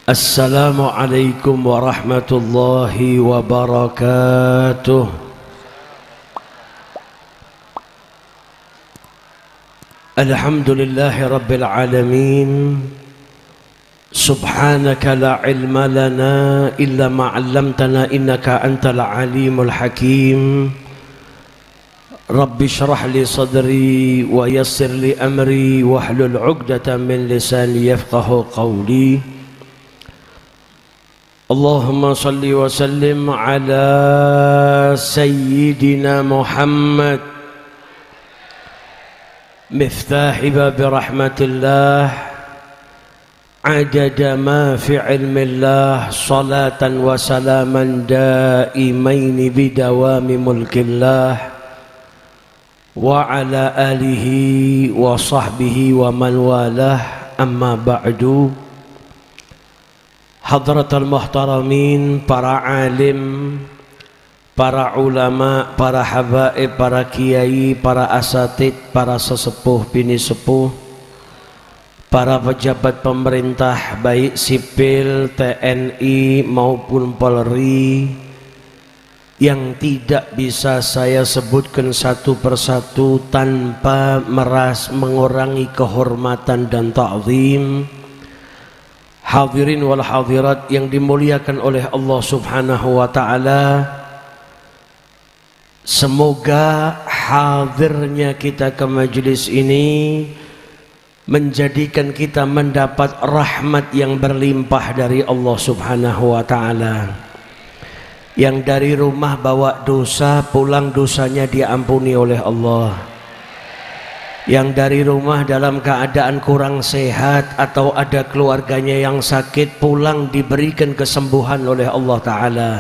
Assalamualaikum warahmatullahi wabarakatuh. Alhamdulillahi rabbil alamin. Subhanaka la ilma lana illa ma 'allamtana innaka antal alimul hakim. Rabbi shrah li sadri wa yassir li amri wahlul 'uqdatam min lisani yafqahu qawli. Allahumma salli wa sallim ala sayyidina Muhammad miftahi babi rahmatillah adada ma fi ilmillah salatan wa salaman daimaini bidawami mulkillah wa ala alihi wa sahbihi wa man walah amma ba'du. Hadratul muhtaramin, para alim, para ulama, para habaib, para kiai, para asatid, para sesepuh bini sepuh, para pejabat pemerintah baik sipil, TNI maupun Polri, yang tidak bisa saya sebutkan satu persatu tanpa mengurangi kehormatan dan ta'zim. Hadirin wal hadirat yang dimuliakan oleh Allah Subhanahu wa ta'ala, semoga hadirnya kita ke majelis ini menjadikan kita mendapat rahmat yang berlimpah dari Allah Subhanahu wa ta'ala. Yang dari rumah bawa dosa, pulang dosanya diampuni oleh Allah. Yang dari rumah dalam keadaan kurang sehat atau ada keluarganya yang sakit, pulang diberikan kesembuhan oleh Allah Ta'ala,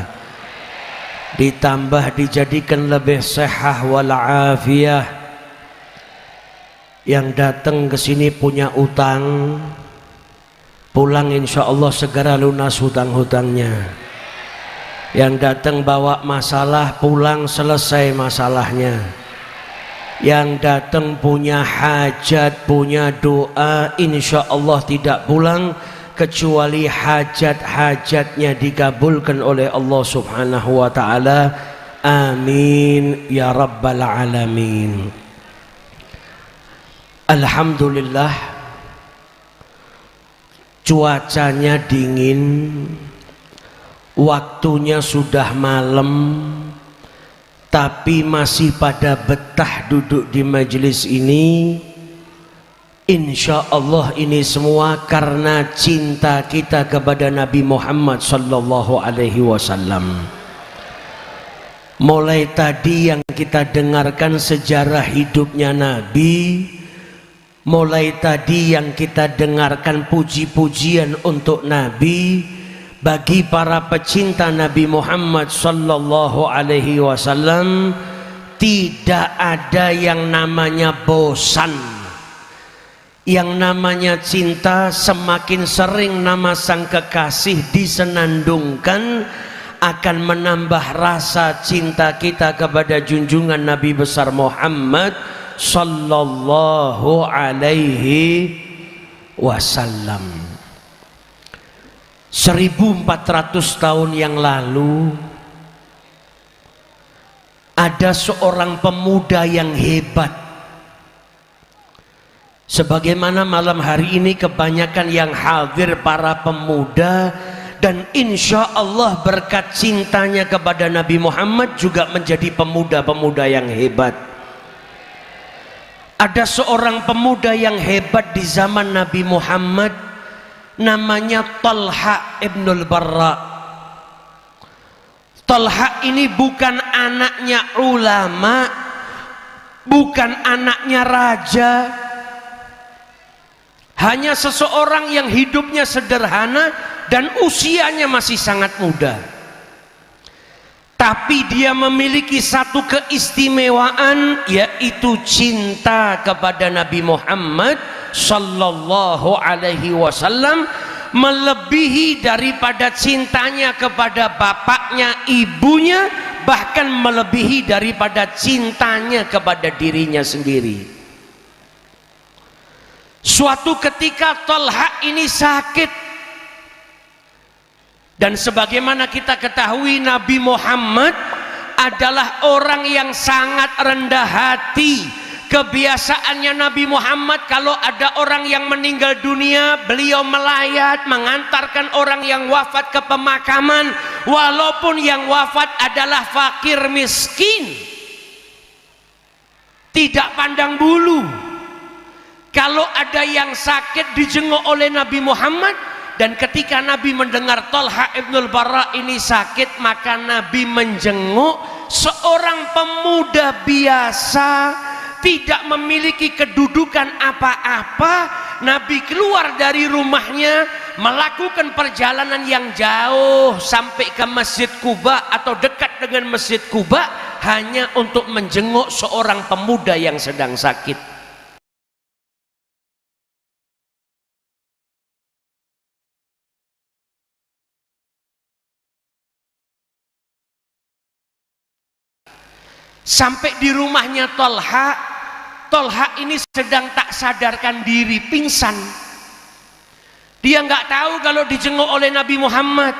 ditambah dijadikan lebih sehat wal'afiyah. Yang datang ke sini punya utang, pulang insya Allah segera lunas hutang-hutangnya. Yang datang bawa masalah, pulang selesai masalahnya. Yang datang punya hajat, punya doa, insya Allah tidak pulang kecuali hajat-hajatnya dikabulkan oleh Allah Subhanahu wa ta'ala. Amin ya rabbal alamin. Alhamdulillah, cuacanya dingin, waktunya sudah malam, tapi masih pada betah duduk di majelis ini. Insya Allah ini semua karena cinta kita kepada Nabi Muhammad sallallahu alaihi wasallam. Mulai tadi yang kita dengarkan sejarah hidupnya Nabi, mulai tadi yang kita dengarkan puji-pujian untuk Nabi. Bagi para pecinta Nabi Muhammad sallallahu alaihi wasallam, tidak ada yang namanya bosan. Yang namanya cinta, semakin sering nama sang kekasih disenandungkan, akan menambah rasa cinta kita kepada junjungan Nabi besar Muhammad sallallahu alaihi wasallam. 1400 tahun yang lalu ada seorang pemuda yang hebat. Sebagaimana malam hari ini kebanyakan yang hadir para pemuda, dan insya Allah berkat cintanya kepada Nabi Muhammad juga menjadi pemuda-pemuda yang hebat. Ada seorang pemuda yang hebat di zaman Nabi Muhammad, namanya Talha ibnul Barra. Talha ini bukan anaknya ulama, bukan anaknya raja, hanya seseorang yang hidupnya sederhana dan usianya masih sangat muda. Tapi dia memiliki satu keistimewaan, yaitu cinta kepada Nabi Muhammad sallallahu alaihi wasallam, melebihi daripada cintanya kepada bapaknya, ibunya, bahkan melebihi daripada cintanya kepada dirinya sendiri. Suatu ketika Talha ini sakit, Dan sebagaimana kita ketahui, Nabi Muhammad adalah orang yang sangat rendah hati. Kebiasaannya Nabi Muhammad, kalau ada orang yang meninggal dunia, beliau melayat mengantarkan orang yang wafat ke pemakaman, walaupun yang wafat adalah fakir miskin. Tidak pandang bulu. Kalau ada yang sakit dijenguk oleh Nabi Muhammad. Dan ketika Nabi mendengar Thalha ibnul Barra ini sakit, maka Nabi menjenguk seorang pemuda biasa, tidak memiliki kedudukan apa-apa. Nabi keluar dari rumahnya, melakukan perjalanan yang jauh sampai ke Masjid Quba atau dekat dengan Masjid Quba, hanya untuk menjenguk seorang pemuda yang sedang sakit. Sampai di rumahnya Thalha ini sedang tak sadarkan diri, pingsan. Dia nggak tahu kalau dijenguk oleh Nabi Muhammad.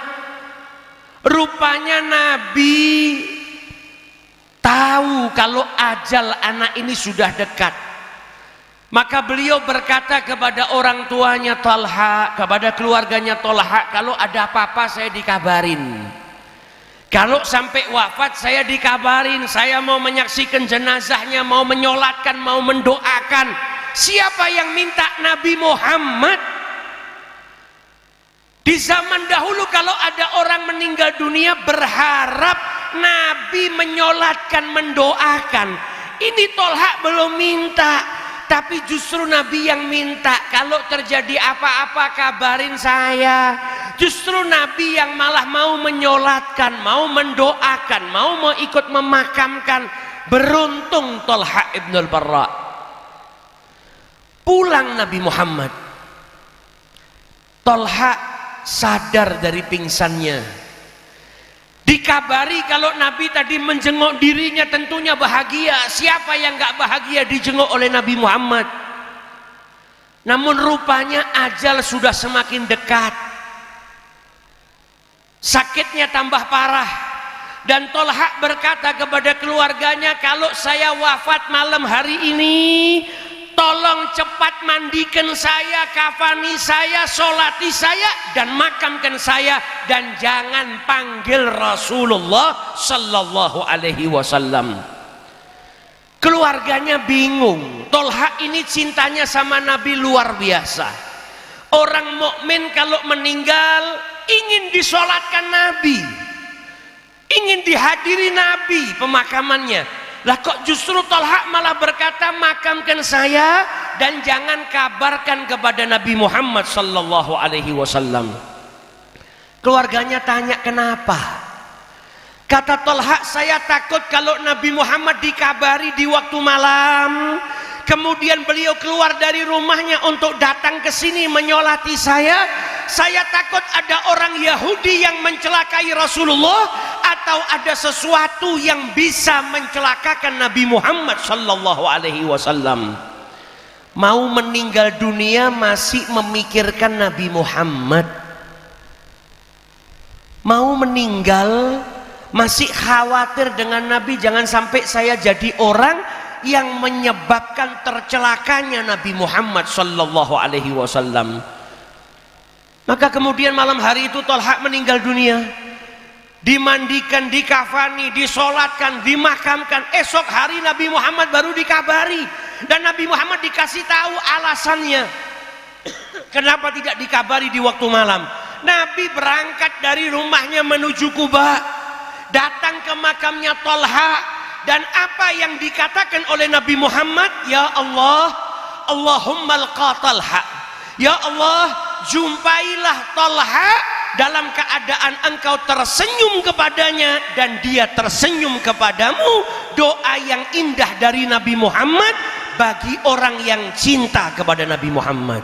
Rupanya Nabi tahu kalau ajal anak ini sudah dekat. Maka beliau berkata kepada orang tuanya Thalha, kepada keluarganya Thalha, kalau ada apa-apa saya dikabarin. Kalau sampai wafat saya dikabarin, saya mau menyaksikan jenazahnya, mau menyolatkan, mau mendoakan. Siapa yang minta? Nabi Muhammad. Di zaman dahulu kalau ada orang meninggal dunia, berharap Nabi menyolatkan, mendoakan. Ini Thalha belum minta, tapi justru Nabi yang minta, kalau terjadi apa-apa kabarin saya. Justru Nabi yang malah mau menyolatkan, mau mendoakan, mau ikut memakamkan. Beruntung Thalha ibnul Barra. Pulang Nabi Muhammad, Thalha sadar dari pingsannya. Dikabari kalau Nabi tadi menjenguk dirinya, tentunya bahagia. Siapa yang gak bahagia dijenguk oleh Nabi Muhammad? Namun rupanya ajal sudah semakin dekat. Sakitnya tambah parah. Dan Thalha berkata kepada keluarganya, kalau saya wafat malam hari ini, tolong cepat mandikan saya, kafani saya, solati saya, dan makamkan saya, dan jangan panggil Rasulullah sallallahu alaihi wasallam. Keluarganya bingung. Thalha ini cintanya sama Nabi luar biasa. Orang mukmin kalau meninggal ingin disolatkan Nabi, ingin dihadiri Nabi pemakamannya. Lah kok justru Thalha malah berkata, makamkan saya dan jangan kabarkan kepada Nabi Muhammad sallallahu alaihi wasallam. Keluarganya tanya, kenapa? Kata Thalha, saya takut kalau Nabi Muhammad dikabari di waktu malam, kemudian beliau keluar dari rumahnya untuk datang ke sini menyolati saya takut ada orang Yahudi yang mencelakai Rasulullah, atau ada sesuatu yang bisa mencelakakan Nabi Muhammad sallallahu alaihi wasallam. Mau meninggal dunia masih memikirkan Nabi Muhammad. Mau meninggal masih khawatir dengan Nabi, jangan sampai saya jadi orang yang menyebabkan tercelakanya Nabi Muhammad sallallahu alaihi wasallam. Maka kemudian malam hari itu Thalha meninggal dunia, dimandikan, dikafani, disolatkan, dimakamkan. Esok hari Nabi Muhammad baru dikabari, dan Nabi Muhammad dikasih tahu alasannya kenapa tidak dikabari di waktu malam. Nabi berangkat dari rumahnya menuju Quba, datang ke makamnya Thalha, dan apa yang dikatakan oleh Nabi Muhammad, ya Allah, Allahumma alqa Thalha, ya Allah, jumpailah Thalha dalam keadaan engkau tersenyum kepadanya dan dia tersenyum kepadamu. Doa yang indah dari Nabi Muhammad bagi orang yang cinta kepada Nabi Muhammad.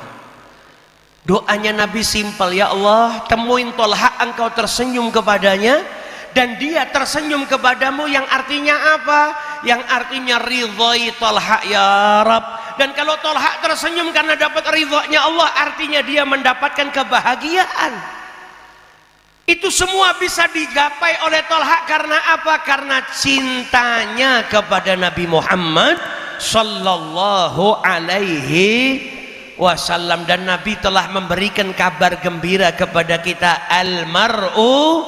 Doanya Nabi simpel, ya Allah, temuin Thalha, engkau tersenyum kepadanya dan dia tersenyum kepadamu. Yang artinya apa? Yang artinya ridhoi Thalha ya Rabb. Dan kalau Thalha tersenyum karena dapat ridhonya Allah, artinya dia mendapatkan kebahagiaan. Itu semua bisa digapai oleh Tolha karena apa? Karena cintanya kepada Nabi Muhammad sallallahu alaihi wasallam. Dan Nabi telah memberikan kabar gembira kepada kita, almar'u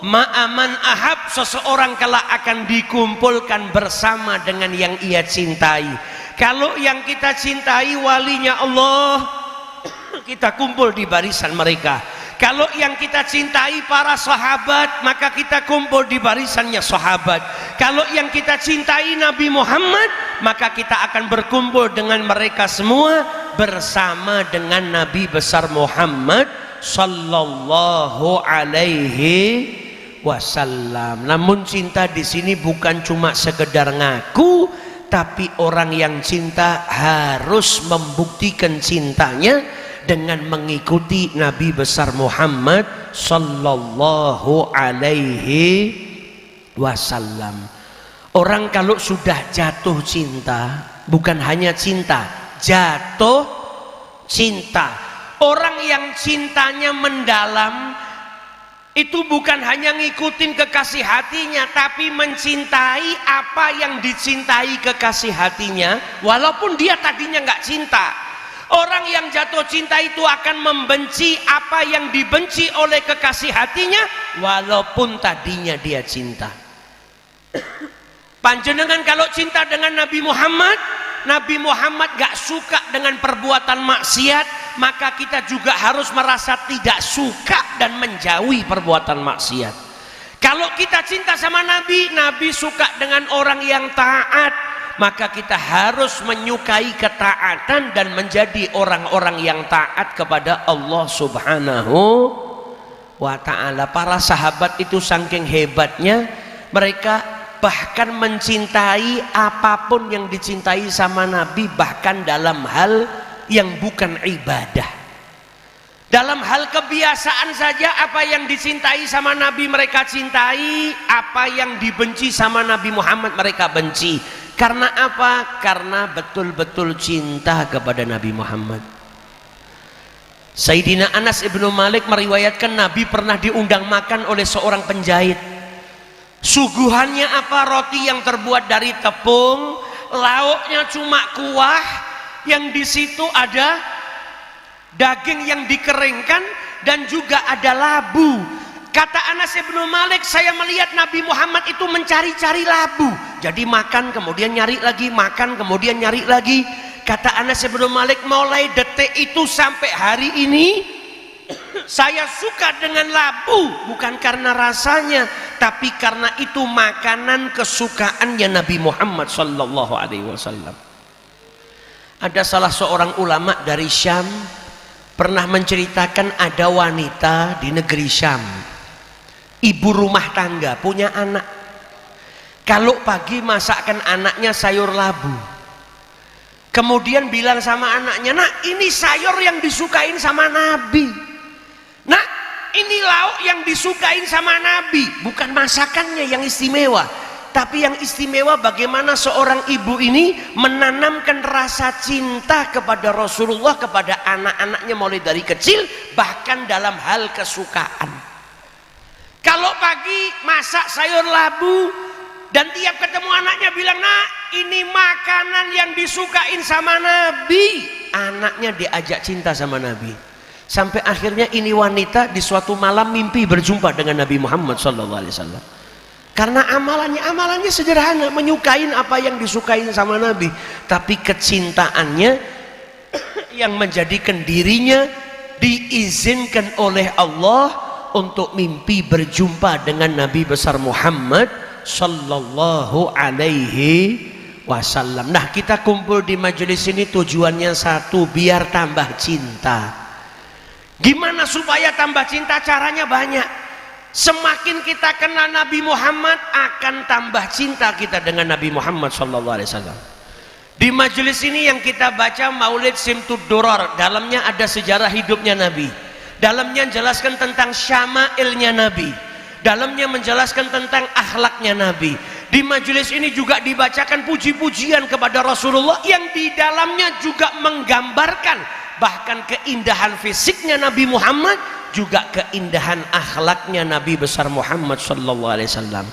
ma'aman ahab, seseorang kelak akan dikumpulkan bersama dengan yang ia cintai. Kalau yang kita cintai walinya Allah, kita kumpul di barisan mereka. Kalau yang kita cintai para sahabat, maka kita kumpul di barisannya sahabat. Kalau yang kita cintai Nabi Muhammad, maka kita akan berkumpul dengan mereka semua bersama dengan Nabi besar Muhammad sallallahu alaihi wasallam. Namun cinta di sini bukan cuma sekedar ngaku, tapi orang yang cinta harus membuktikan cintanya dengan mengikuti Nabi besar Muhammad sallallahu alaihi wasallam. Orang kalau sudah jatuh cinta, bukan hanya cinta, jatuh cinta. Orang yang cintanya mendalam itu bukan hanya ngikutin kekasih hatinya, tapi mencintai apa yang dicintai kekasih hatinya, walaupun dia tadinya nggak cinta. Orang yang jatuh cinta itu akan membenci apa yang dibenci oleh kekasih hatinya, walaupun tadinya dia cinta. Panjenengan kalau cinta dengan Nabi Muhammad, Nabi Muhammad gak suka dengan perbuatan maksiat, maka kita juga harus merasa tidak suka dan menjauhi perbuatan maksiat. Kalau kita cinta sama Nabi, Nabi suka dengan orang yang taat, maka kita harus menyukai ketaatan dan menjadi orang-orang yang taat kepada Allah subhanahu wa ta'ala. Para sahabat itu saking hebatnya, mereka bahkan mencintai apapun yang dicintai sama Nabi, bahkan dalam hal yang bukan ibadah. Dalam hal kebiasaan saja, apa yang dicintai sama Nabi mereka cintai, apa yang dibenci sama Nabi Muhammad mereka benci. Karena apa? Karena betul-betul cinta kepada Nabi Muhammad. Sayyidina Anas ibnu Malik meriwayatkan Nabi pernah diundang makan oleh seorang penjahit. Suguhannya apa? Roti yang terbuat dari tepung, lauknya cuma kuah, yang di situ ada daging yang dikeringkan dan juga ada labu. Kata Anas ibnu Malik, saya melihat Nabi Muhammad itu mencari-cari labu. Jadi makan kemudian nyari lagi, makan kemudian nyari lagi. Kata Anas ibnu Malik, mulai detik itu sampai hari ini saya suka dengan labu, bukan karena rasanya, tapi karena itu makanan kesukaannya Nabi Muhammad sallallahu alaihi wasallam. Ada salah seorang ulama dari Syam pernah menceritakan ada wanita di negeri Syam, ibu rumah tangga, punya anak. Kalau pagi masakkan anaknya sayur labu, kemudian bilang sama anaknya, nak ini sayur yang disukain sama Nabi, nak ini lauk yang disukain sama Nabi. Bukan masakannya yang istimewa, tapi yang istimewa bagaimana seorang ibu ini menanamkan rasa cinta kepada Rasulullah, kepada anak-anaknya mulai dari kecil, bahkan dalam hal kesukaan. Kalau pagi masak sayur labu dan tiap ketemu anaknya bilang, nak ini makanan yang disukain sama Nabi, anaknya diajak cinta sama Nabi. Sampai akhirnya ini wanita di suatu malam mimpi berjumpa dengan Nabi Muhammad SAW. Karena amalannya sederhana, menyukain apa yang disukain sama Nabi, tapi kecintaannya yang menjadikan dirinya diizinkan oleh Allah untuk mimpi berjumpa dengan Nabi besar Muhammad sallallahu alaihi wasallam. Nah, kita kumpul di majelis ini tujuannya satu, biar tambah cinta. Gimana supaya tambah cinta? Caranya banyak. Semakin kita kenal Nabi Muhammad, akan tambah cinta kita dengan Nabi Muhammad sallallahu alaihi wasallam. Di majelis ini yang kita baca Maulid Simtud Durar, dalamnya ada sejarah hidupnya Nabi, dalamnya menjelaskan tentang syama'ilnya Nabi, dalamnya menjelaskan tentang akhlaknya Nabi. Di majelis ini juga dibacakan puji-pujian kepada Rasulullah yang di dalamnya juga menggambarkan bahkan keindahan fisiknya Nabi Muhammad, juga keindahan akhlaknya Nabi besar Muhammad sallallahu alaihi wasallam.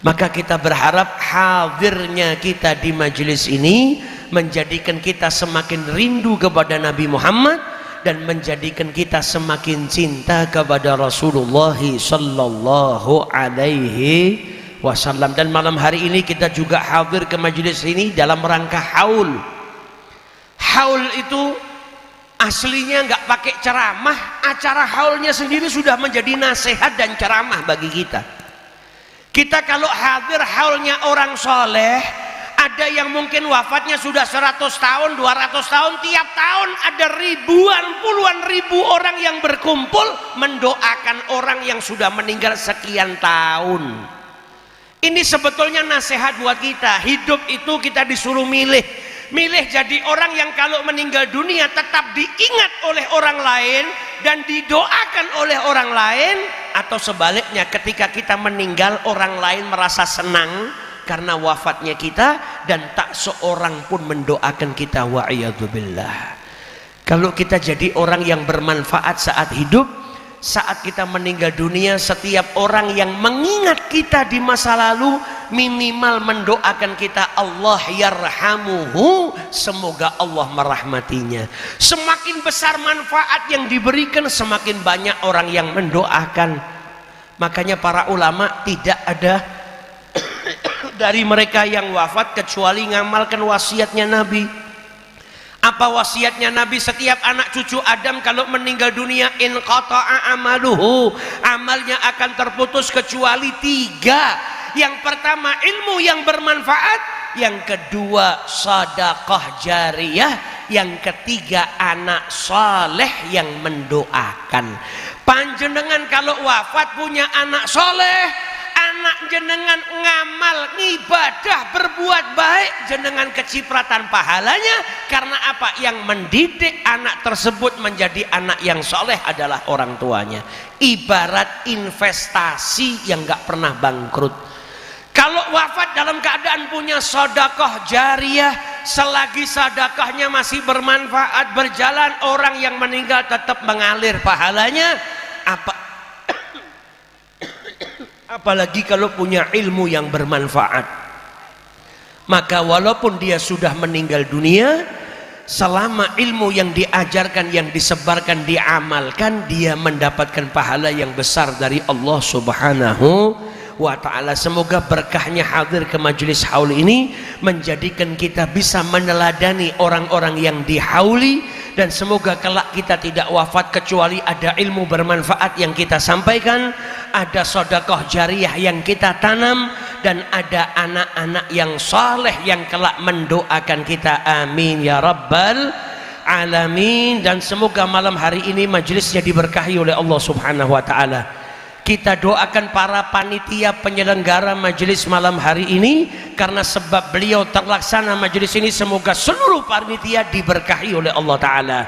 Maka kita berharap hadirnya kita di majelis ini menjadikan kita semakin rindu kepada Nabi Muhammad dan menjadikan kita semakin cinta kepada Rasulullah sallallahu alaihi wasallam. Dan malam hari ini kita juga hadir ke majelis ini dalam rangka haul. Haul itu aslinya nggak pakai ceramah, acara haulnya sendiri sudah menjadi nasihat dan ceramah bagi kita. Kita kalau hadir haulnya orang soleh, ada yang mungkin wafatnya sudah 100 tahun, 200 tahun, tiap tahun ada ribuan, puluhan ribu orang yang berkumpul mendoakan orang yang sudah meninggal sekian tahun. Ini sebetulnya nasihat buat kita. Hidup itu kita disuruh milih jadi orang yang kalau meninggal dunia tetap diingat oleh orang lain dan didoakan oleh orang lain, atau sebaliknya ketika kita meninggal orang lain merasa senang karena wafatnya kita dan tak seorang pun mendoakan kita, wa'iyadzubillah. Kalau kita jadi orang yang bermanfaat saat hidup, saat kita meninggal dunia, setiap orang yang mengingat kita di masa lalu minimal mendoakan kita, Allah yarhamuhu, semoga Allah merahmatinya. Semakin besar manfaat yang diberikan, semakin banyak orang yang mendoakan. Makanya para ulama tidak ada dari mereka yang wafat kecuali ngamalkan wasiatnya Nabi. Apa wasiatnya Nabi? Setiap anak cucu Adam kalau meninggal dunia, in qata'a amaluhu, amalnya akan terputus kecuali 3. Yang pertama ilmu yang bermanfaat, yang kedua sedekah jariyah, yang ketiga anak saleh yang mendoakan. Panjenengan kalau wafat punya anak soleh, anak jenengan ngamal, ngibadah, berbuat baik, jenengan kecipratan pahalanya. Karena apa? Yang mendidik anak tersebut menjadi anak yang soleh adalah orang tuanya. Ibarat investasi yang gak pernah bangkrut. Kalau wafat dalam keadaan punya sedekah jariyah, selagi sedekahnya masih bermanfaat, berjalan, orang yang meninggal tetap mengalir pahalanya. Apalagi kalau punya ilmu yang bermanfaat, maka walaupun dia sudah meninggal dunia, selama ilmu yang diajarkan, yang disebarkan, diamalkan, dia mendapatkan pahala yang besar dari Allah Subhanahu wa ta'ala. Semoga berkahnya hadir ke majelis haul ini menjadikan kita bisa meneladani orang-orang yang dihauli, dan semoga kelak kita tidak wafat kecuali ada ilmu bermanfaat yang kita sampaikan, ada sedekah jariyah yang kita tanam, dan ada anak-anak yang saleh yang kelak mendoakan kita. Amin ya rabbal alamin. Dan semoga malam hari ini majelisnya diberkahi oleh Allah Subhanahu wa ta'ala. Kita doakan para panitia penyelenggara majelis malam hari ini, karena sebab beliau terlaksana majelis ini, semoga seluruh panitia diberkahi oleh Allah Ta'ala.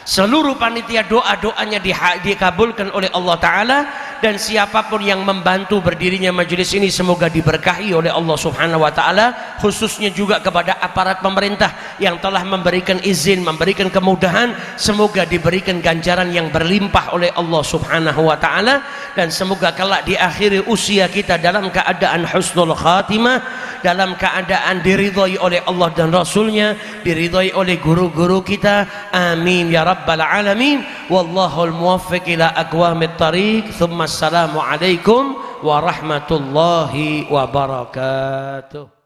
Seluruh panitia doa-doanya dikabulkan oleh Allah Ta'ala, dan siapapun yang membantu berdirinya majelis ini semoga diberkahi oleh Allah Subhanahu wa ta'ala, khususnya juga kepada aparat pemerintah yang telah memberikan izin, memberikan kemudahan, semoga diberikan ganjaran yang berlimpah oleh Allah Subhanahu wa ta'ala, dan semoga kelak di akhir usia kita dalam keadaan husnul khatimah, dalam keadaan diridhai oleh Allah dan Rasulnya, diridhai oleh guru-guru kita. Amin ya rabbal alamin. Wallahul muwaffiq ila aqwamit thariq. Assalamualaikum warahmatullahi wabarakatuh.